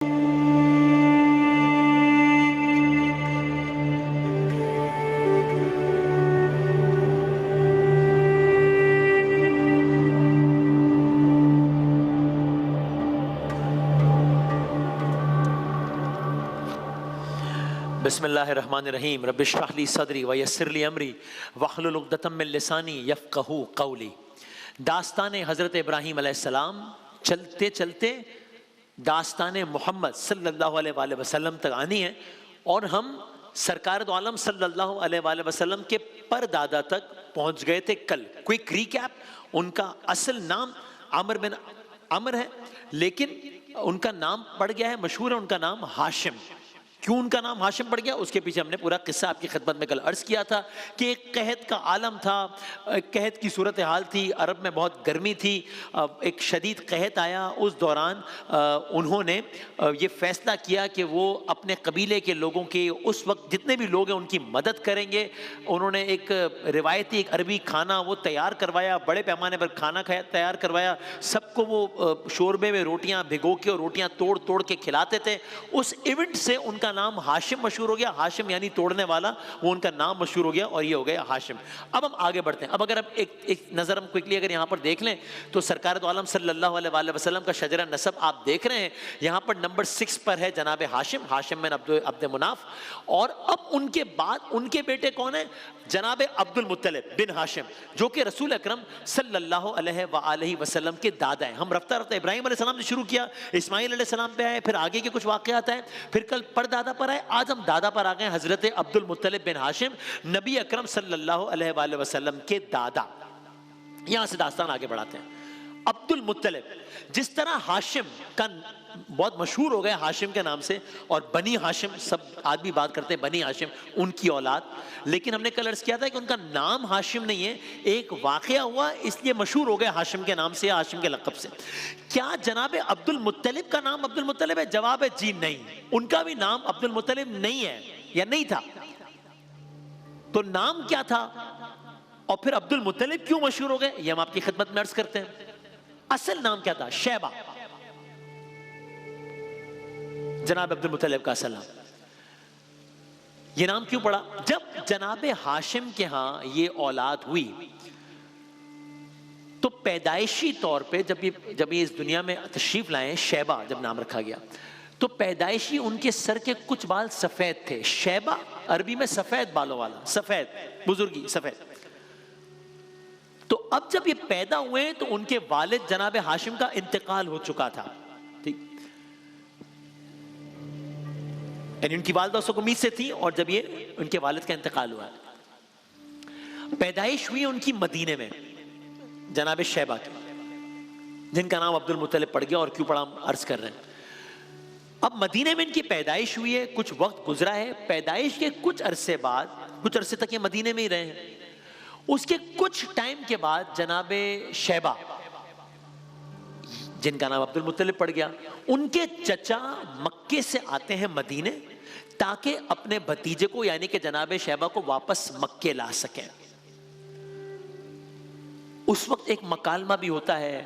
بسم اللہ الرحمن الرحیم رب اشرح لی صدری ویسر لی امری واحلل عقدۃ من لسانی یفقہوا قولی۔ داستان حضرت ابراہیم علیہ السلام چلتے چلتے داستان محمد صلی اللہ علیہ وآلہ وسلم تک آنی ہے، اور ہم سرکار دو عالم صلی اللہ علیہ وآلہ وسلم کے پر دادا تک پہنچ گئے تھے کل۔ کوئک ریکیپ، ان کا اصل نام عامر بن عمر ہے، لیکن ان کا نام پڑ گیا ہے، مشہور ہے ان کا نام ہاشم۔ کیوں ان کا نام ہاشم پڑ گیا؟ اس کے پیچھے ہم نے پورا قصہ آپ کی خدمت میں کل عرض کیا تھا کہ ایک قحط کا عالم تھا، قحط کی صورتحال تھی، عرب میں بہت گرمی تھی، ایک شدید قحط آیا۔ اس دوران انہوں نے یہ فیصلہ کیا کہ وہ اپنے قبیلے کے لوگوں کے اس وقت جتنے بھی لوگ ہیں ان کی مدد کریں گے۔ انہوں نے ایک روایتی ایک عربی کھانا وہ تیار کروایا، بڑے پیمانے پر کھانا تیار کروایا، سب کو وہ شوربے میں روٹیاں بھگو کے اور روٹیاں توڑ توڑ کے کھلاتے تھے۔ اس ایونٹ سے ان کا نام ہاشم مشہور ہو گیا، ہاشم یعنی توڑنے والا، وہ ان کا نام مشہور ہو گیا اور یہ ہو گیا ہاشم۔ اب ہم آگے بڑھتے ہیں۔ اب اگر ایک نظر ہم کوئکلی اگر یہاں پر دیکھ لیں تو سرکار دو عالم صلی اللہ علیہ وآلہ وسلم کا شجرہ نسب آپ دیکھ رہے ہیں، یہاں پر نمبر 6 پر ہے جناب ہاشم، ہاشم بن عبد مناف۔ اور اب ان کے بعد ان کے بیٹے کون ہیں؟ جناب عبد المطلب بن ہاشم، جو کہ رسول اکرم صلی اللہ علیہ وآلہ وسلم کے دادا ہیں۔ ہم رفتہ رفتہ ابراہیم علیہ السلام سے شروع کیا، اسماعیل علیہ السلام پہ آئے، پھر آگے کے کچھ واقعات آئے، پھر کل پر دادا پر آئے، آج ہم دادا پر آ گئے، حضرت عبد المطلب بن ہاشم، نبی اکرم صلی اللہ علیہ وآلہ وسلم کے دادا۔ یہاں سے داستان آگے بڑھاتے ہیں۔ عبد المطلب، جس طرح ہاشم کا بہت مشہور ہو گیا ہاشم کے نام سے، اور بنی ہاشم، سب آدمی بات کرتے ہیں بنی ہاشم، ان کی اولاد، لیکن ہم نے کل عرض کیا تھا کہ ان کا نام ہاشم نہیں ہے، ایک واقعہ ہوا اس لیے مشہور ہو گیا ہاشم کے نام سے، ہاشم کے لقب سے۔ کیا جناب عبد المطلب کا نام عبد المطلب ہے؟ جواب ہے جی نہیں، ان کا بھی نام عبد المطلب نہیں ہے یا نہیں تھا۔ تو نام کیا تھا اور پھر عبد المطلب کیوں مشہور ہو گئے، یہ ہم آپ کی خدمت میں عرض کرتے ہیں۔ اصل نام کیا تھا؟ شیبہ، جناب عبد المطلب کا اصل نام۔ یہ نام کیوں پڑا؟ جب جناب ہاشم کے ہاں یہ اولاد ہوئی تو پیدائشی طور پہ جب یہ اس دنیا میں تشریف لائے، شیبہ جب نام رکھا گیا، تو پیدائشی ان کے سر کے کچھ بال سفید تھے۔ شیبہ عربی میں سفید بالوں والا، سفید، بزرگی سفید۔ تو اب جب یہ پیدا ہوئے تو ان کے والد جناب ہاشم کا انتقال ہو چکا تھا، ٹھیک، یعنی ان کی والدہ سو امید سے تھی، اور جب یہ ان کے والد کا انتقال ہوا، پیدائش ہوئی ان کی مدینے میں جناب شیبہ کی، جن کا نام عبد المطلب پڑ گیا، اور کیوں پڑا ہم عرض کر رہے ہیں۔ اب مدینے میں ان کی پیدائش ہوئی ہے، کچھ وقت گزرا ہے، پیدائش کے کچھ عرصے بعد، کچھ عرصے تک یہ مدینے میں ہی رہے ہیں، اس کے کچھ ٹائم کے بعد جناب شیبہ، جن کا نام عبد المطلب پڑ گیا، ان کے چچا مکے سے آتے ہیں مدینے تاکہ اپنے بھتیجے کو یعنی کہ جناب شیبہ کو واپس مکے لا سکیں۔ اس وقت ایک مکالمہ بھی ہوتا ہے،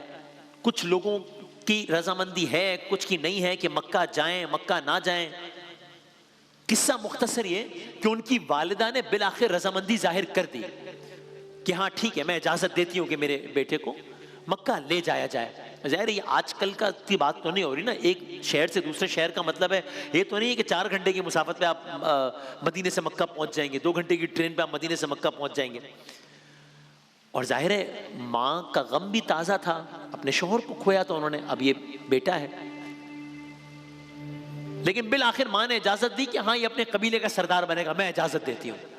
کچھ لوگوں کی رضامندی ہے، کچھ کی نہیں ہے کہ مکہ جائیں مکہ نہ جائیں۔ قصہ مختصر یہ کہ ان کی والدہ نے بالآخر رضامندی ظاہر کر دی کہ ہاں ٹھیک ہے، میں اجازت دیتی ہوں کہ میرے بیٹے کو مکہ لے جایا جائے۔ ظاہر یہ آج کل کا کی بات تو نہیں ہو رہی نا، ایک شہر سے دوسرے شہر کا مطلب ہے یہ تو نہیں ہے کہ 4 گھنٹے کی مسافت پہ آپ مدینے سے مکہ پہنچ جائیں گے، 2 گھنٹے کی ٹرین پہ آپ مدینے سے مکہ پہنچ جائیں گے۔ اور ظاہر ہے ماں کا غم بھی تازہ تھا، اپنے شوہر کو کھویا تو انہوں نے، اب یہ بیٹا ہے، لیکن بالآخر ماں نے اجازت دی کہ ہاں یہ اپنے قبیلے کا سردار بنے گا، میں اجازت دیتی ہوں۔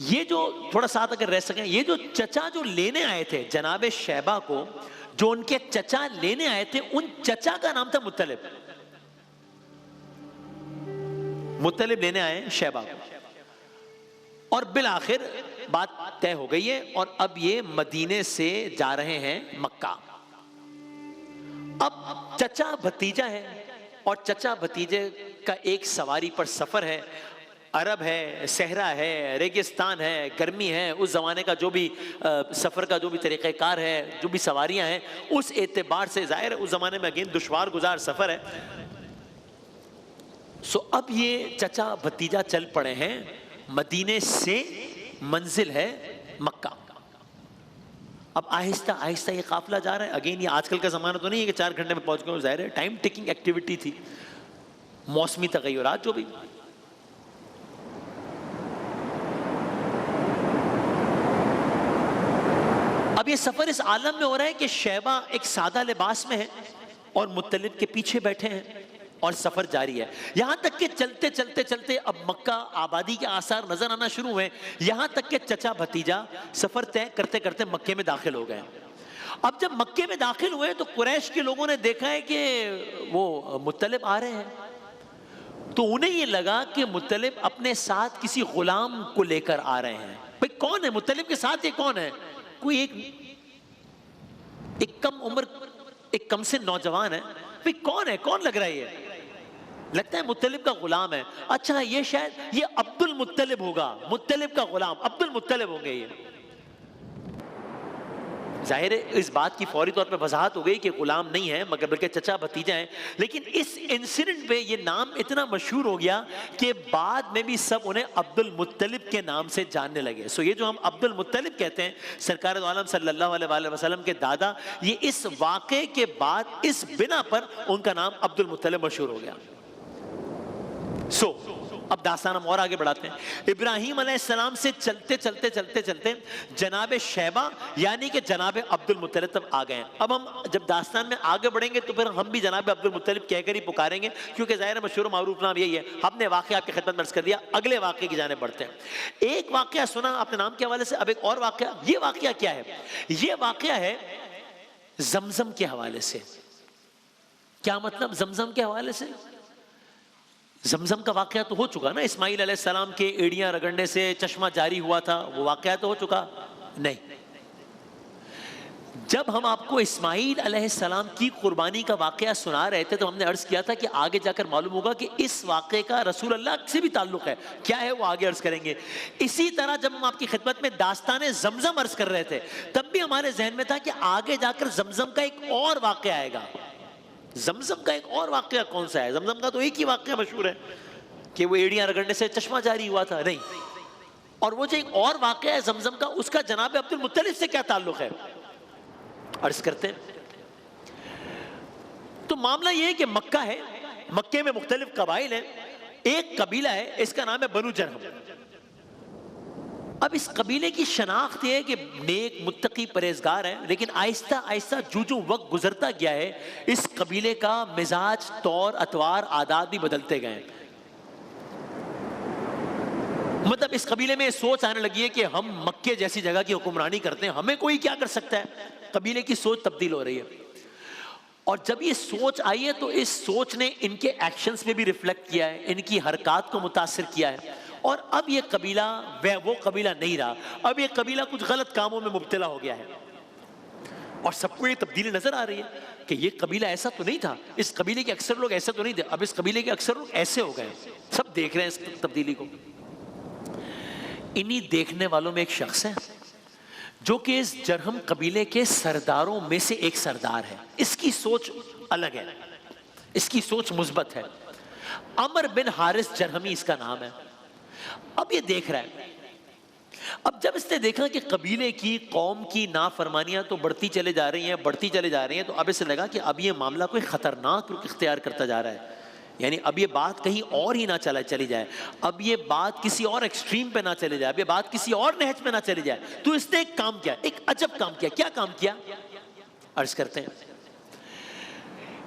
یہ جو تھوڑا ساتھ اگر رہ سکیں، یہ جو چچا جو لینے آئے تھے جناب شیبہ کو، جو ان کے چچا لینے آئے تھے، ان چچا کا نام تھا مطلب۔ مطلب لینے آئے شیبہ کو، اور بالآخر بات طے ہو گئی ہے، اور اب یہ مدینے سے جا رہے ہیں مکہ۔ اب چچا بھتیجا ہے، اور چچا بھتیجے کا ایک سواری پر سفر ہے، عرب ہے، صحرا ہے، ریگستان ہے، گرمی ہے، اس زمانے کا جو بھی سفر کا جو بھی طریقہ کار ہے، جو بھی سواریاں ہیں، اس اعتبار سے ظاہر ہے اس زمانے میں اگین دشوار گزار سفر ہے. سو اب یہ چچا بھتیجا چل پڑے ہیں، مدینے سے منزل ہے مکہ. اب آہستہ آہستہ یہ قافلہ جا رہا ہے. اگین یہ آج کل کا زمانہ تو نہیں ہے کہ 4 گھنٹے میں پہنچ گئے، ظاہر ہے ٹائم ٹیکنگ ایکٹیویٹی تھی، موسمی تغیرات جو بھی. اب یہ سفر اس عالم میں ہو رہا ہے کہ شیبہ ایک سادہ لباس میں ہے اور مطلب کے پیچھے بیٹھے ہیں اور سفر جاری ہے. یہاں تک کہ چلتے چلتے چلتے اب مکہ آبادی کے آثار نظر آنا شروع ہوئے، یہاں تک کہ چچا بھتیجا سفر طے کرتے کرتے مکے میں داخل ہو گئے. اب جب مکے میں داخل ہوئے تو قریش کے لوگوں نے دیکھا ہے کہ وہ مطلب آ رہے ہیں، تو انہیں یہ لگا کہ مطلب اپنے ساتھ کسی غلام کو لے کر آ رہے ہیں. بھئی کون ہے مطلب کے ساتھ؟ یہ کون ہے؟ کوئی ایک کم عمر، ایک کم سے نوجوان ہے. بھئی کون ہے؟ کون لگ رہا ہے؟ یہ لگتا ہے مطلب کا غلام ہے. اچھا یہ شاید یہ عبد المطلب ہوگا، مطلب کا غلام عبد المطلب ہوں گے. یہ ظاہر ہے اس بات کی فوری طور پہ وضاحت ہو گئی کہ غلام نہیں ہے مگر بلکہ چچا بھتیجا ہیں. لیکن اس انسیڈنٹ پہ یہ نام اتنا مشہور ہو گیا کہ بعد میں بھی سب انہیں عبد المطلب کے نام سے جاننے لگے. سو یہ جو ہم عبد المطلب کہتے ہیں سرکار دو عالم صلی اللہ علیہ وآلہ وسلم کے دادا، یہ اس واقعے کے بعد اس بنا پر ان کا نام عبد المطلب مشہور ہو گیا. سو اب داستان ہم اور آگے بڑھاتے ہیں. ابراہیم علیہ السلام سے چلتے چلتے چلتے چلتے جناب شیبہ یعنی کہ جناب عبد المطلب تب آ گئے. اب ہم جب داستان میں آگے بڑھیں گے تو پھر ہم بھی جناب عبد المطلب کہہ کر ہی پکاریں گے، کیونکہ ظاہر مشہور و معروف نام یہی ہے. ہم نے واقعہ آپ کی خدمت میں عرض کر دیا، اگلے واقعے کی جانب بڑھتے ہیں. ایک واقعہ سنا آپ نے نام کے حوالے سے، اب ایک اور واقعہ. یہ واقعہ کیا ہے؟ یہ واقعہ ہے زمزم کے حوالے سے. کیا مطلب زمزم کے حوالے سے؟ زمزم کا واقعہ تو ہو چکا نا، اسماعیل علیہ السلام کے ایڑیاں رگڑنے سے چشمہ جاری ہوا تھا، وہ واقعہ تو ہو چکا. نہیں، جب ہم آپ کو اسماعیل علیہ السلام کی قربانی کا واقعہ سنا رہے تھے تو ہم نے عرض کیا تھا کہ آگے جا کر معلوم ہوگا کہ اس واقعے کا رسول اللہ سے بھی تعلق ہے. کیا ہے وہ آگے عرض کریں گے. اسی طرح جب ہم آپ کی خدمت میں داستان زمزم عرض کر رہے تھے تب بھی ہمارے ذہن میں تھا کہ آگے جا کر زمزم کا ایک اور واقعہ آئے گا. زمزم کا ایک اور واقعہ کون سا ہے؟ زمزم کا تو ایک ہی واقعہ مشہور ہے کہ وہ ایڑیاں رگڑنے سے چشمہ جاری ہوا تھا. نہیں، اور وہ جو ایک اور واقعہ ہے زمزم کا، اس کا جناب عبد المطلب سے کیا تعلق ہے عرض کرتے ہیں. تو معاملہ یہ ہے کہ مکہ ہے، مکے میں مختلف قبائل ہیں. ایک قبیلہ ہے اس کا نام ہے بنو جرہم. اب اس قبیلے کی شناخت یہ ہے کہ نیک متقی پرہیزگار ہیں، لیکن آہستہ آہستہ جو وقت گزرتا گیا ہے اس قبیلے کا مزاج، طور، اطوار، عادات بھی بدلتے گئے. مطلب اس قبیلے میں سوچ آنے لگی ہے کہ ہم مکے جیسی جگہ کی حکمرانی کرتے ہیں، ہمیں کوئی کیا کر سکتا ہے. قبیلے کی سوچ تبدیل ہو رہی ہے. اور جب یہ سوچ آئی ہے تو اس سوچ نے ان کے ایکشنز میں بھی ریفلیکٹ کیا ہے، ان کی حرکات کو متاثر کیا ہے. اور اب یہ قبیلہ وہ قبیلہ نہیں رہا، اب یہ قبیلہ کچھ غلط کاموں میں مبتلا ہو گیا ہے. اور سب کو یہ تبدیلی نظر آ رہی ہے کہ یہ قبیلہ ایسا تو نہیں تھا، اس قبیلے کے اکثر لوگ ایسا تو نہیں تھے، اب اس قبیلے کے اکثر لوگ ایسے ہو گئے. سب دیکھ رہے ہیں اس تبدیلی کو. انہی دیکھنے والوں میں ایک شخص ہے جو کہ اس جرہم قبیلے کے سرداروں میں سے ایک سردار ہے. اس کی سوچ الگ ہے، اس کی سوچ مثبت ہے. عمر بن حارث جرہمی اس کا نام ہے. اب یہ دیکھ رہا ہے، اب جب اس نے دیکھا کہ قبیلے کی، قوم کی نافرمانیاں تو بڑھتی چلے جا رہی ہیں تو اب اسے لگا کہ اب یہ معاملہ کوئی خطرناک رخ اختیار کرتا جا رہا ہے. یعنی اب یہ بات کہیں اور ہی نہ چلی جائے، اب یہ بات کسی اور ایکسٹریم پہ نہ چلی جائے، اب یہ بات کسی اور نہج پہ نہ چلی جائے. تو اس نے ایک کام کیا، ایک عجب کام کیا. کیا کام کیا عرض کرتے ہیں.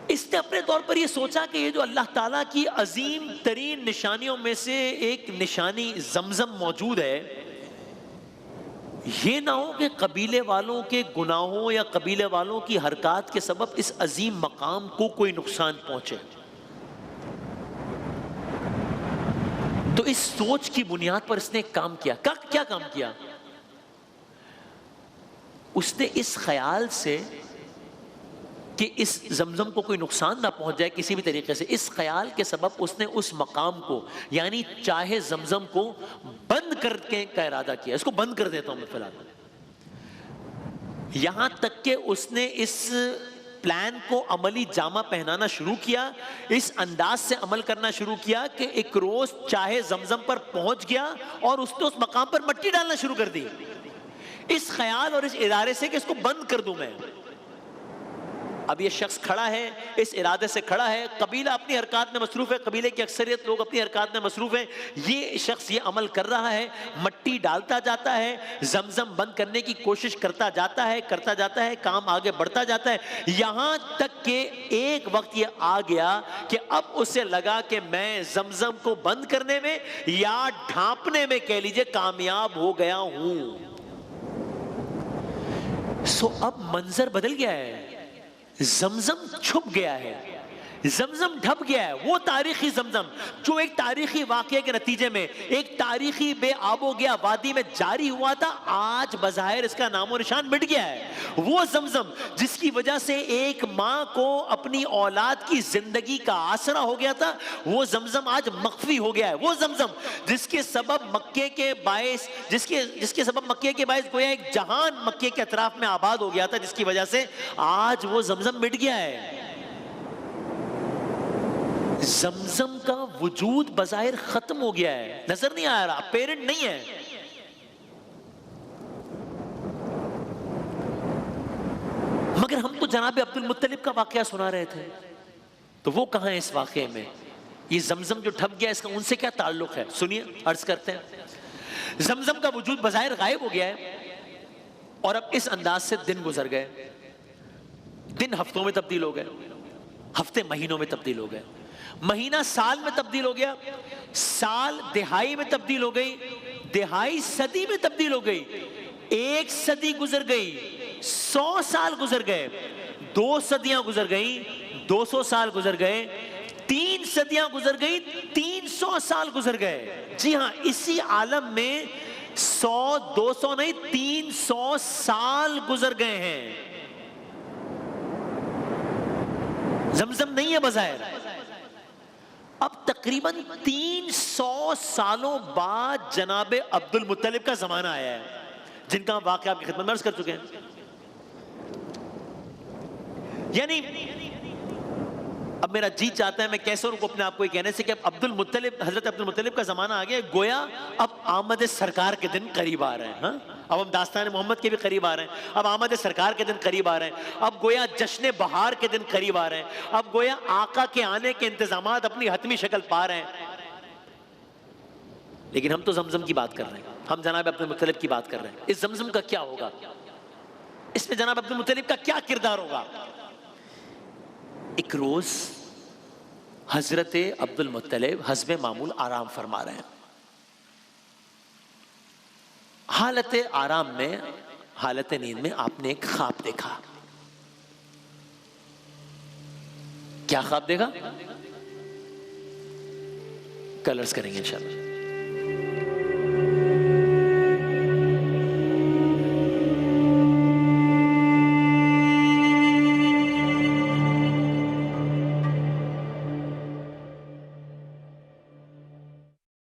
اس نے اپنے طور پر یہ سوچا کہ یہ جو اللہ تعالیٰ کی عظیم ترین نشانیوں میں سے ایک نشانی زمزم موجود ہے، یہ نہ ہو کہ قبیلے والوں کے گناہوں یا قبیلے والوں کی حرکات کے سبب اس عظیم مقام کو کوئی نقصان پہنچے. تو اس سوچ کی بنیاد پر اس نے ایک کام کیا. کیا کام کیا؟ اس نے اس خیال سے کہ اس زمزم کو کوئی نقصان نہ پہنچ جائے کسی بھی طریقے سے، اس خیال کے سبب اس نے اس مقام کو یعنی چاہے زمزم کو بند کرنے کا ارادہ کیا، اس کو بند کر دیتا ہوں میں فی الحال، یہاں تک کہ اس نے اس پلان کو عملی جامہ پہنانا شروع کیا، اس انداز سے عمل کرنا شروع کیا کہ ایک روز چاہے زمزم پر پہنچ گیا اور اس نے اس مقام پر مٹی ڈالنا شروع کر دی، اس خیال اور اس ارادے سے کہ اس کو بند کر دوں میں۔ اب یہ شخص کھڑا ہے، اس ارادے سے کھڑا ہے، قبیلہ اپنی حرکات میں مصروف ہے، قبیلے کی اکثریت لوگ اپنی حرکات میں مصروف ہیں، یہ شخص یہ عمل کر رہا ہے، مٹی ڈالتا جاتا ہے، زمزم بند کرنے کی کوشش کرتا جاتا ہے، کام آگے بڑھتا جاتا ہے، یہاں تک کہ ایک وقت یہ آ گیا کہ اب اسے لگا کہ میں زمزم کو بند کرنے میں یا ڈھانپنے میں کہہ لیجئے کامیاب ہو گیا ہوں۔ اب منظر بدل گیا ہے، زمزم چھپ گیا ہے، زمزم ڈھپ گیا ہے، وہ تاریخی زمزم جو ایک تاریخی واقعے کے نتیجے میں ایک تاریخی بے آب و گیا وادی میں جاری ہوا تھا، آج بظاہر اس کا نام و نشان مٹ گیا ہے۔ وہ زمزم جس کی وجہ سے ایک ماں کو اپنی اولاد کی زندگی کا آسرا ہو گیا تھا، وہ زمزم آج مخفی ہو گیا ہے۔ وہ زمزم جس کے سبب مکے کے باعث گویا ایک جہان مکے کے اطراف میں آباد ہو گیا تھا، جس کی وجہ سے آج وہ زمزم مٹ گیا ہے۔ زمزم کا وجود بظاہر ختم ہو گیا ہے، نظر نہیں آ رہا، پیرنٹ نہیں ہے۔ مگر ہم تو جناب عبد المطلب کا واقعہ سنا رہے تھے، تو وہ کہاں ہے اس واقعے میں؟ یہ زمزم جو ڈھپ گیا اس کا ان سے کیا تعلق ہے؟ سنیے، عرض کرتے ہیں۔ زمزم کا وجود بظاہر غائب ہو گیا ہے، اور اب اس انداز سے دن گزر گئے، دن ہفتوں میں تبدیل ہو گئے، ہفتے مہینوں میں تبدیل ہو گئے، مہینہ سال میں تبدیل ہو گیا، سال دہائی میں تبدیل ہو گئی، دہائی صدی میں تبدیل ہو گئی، ایک صدی گزر گئی، 100 سال گزر گئے، 2 صدیاں گزر گئیں، 200 سال گزر گئے، 3 صدیاں گزر گئی، 300 سال گزر گئے۔ جی ہاں، اسی عالم میں 100 200 نہیں 300 سال گزر گئے ہیں۔ زمزم نہیں ہے بظاہر۔ اب تقریباً 300 سالوں بعد جناب عبد المطلب کا زمانہ آیا ہے، جن کا واقعہ آپ کی خدمت میں عرض کر چکے ہیں۔ یعنی اب میرا جی چاہتا ہے میں کیسے ان کو اپنے آپ کو یہ کہنے سے کہ اب حضرت عبد المطلب کا زمانہ آ گیا، گویا اب آمد سرکار کے دن قریب آ رہے ہیں۔ ہاں، اب ہم داستان محمد کے بھی قریب آ رہے ہیں، اب آمد سرکار کے دن قریب آ رہے ہیں، اب گویا جشن بہار کے دن قریب آ رہے ہیں، اب گویا آقا کے آنے کے انتظامات اپنی حتمی شکل پا رہے ہیں۔ لیکن ہم تو زمزم کی بات کر رہے ہیں، ہم جناب عبد المطلب کی بات کر رہے ہیں۔ اس زمزم کا کیا ہوگا؟ اس میں جناب عبد المطلب کا کیا کردار ہوگا؟ ایک روز حضرت عبد المطلب حسب معمول آرام فرما رہے ہیں، حالت آرام میں، حالت نیند میں آپ نے ایک خواب دیکھا۔ کیا خواب دیکھا؟ کل عرض کریں گے انشاءاللہ۔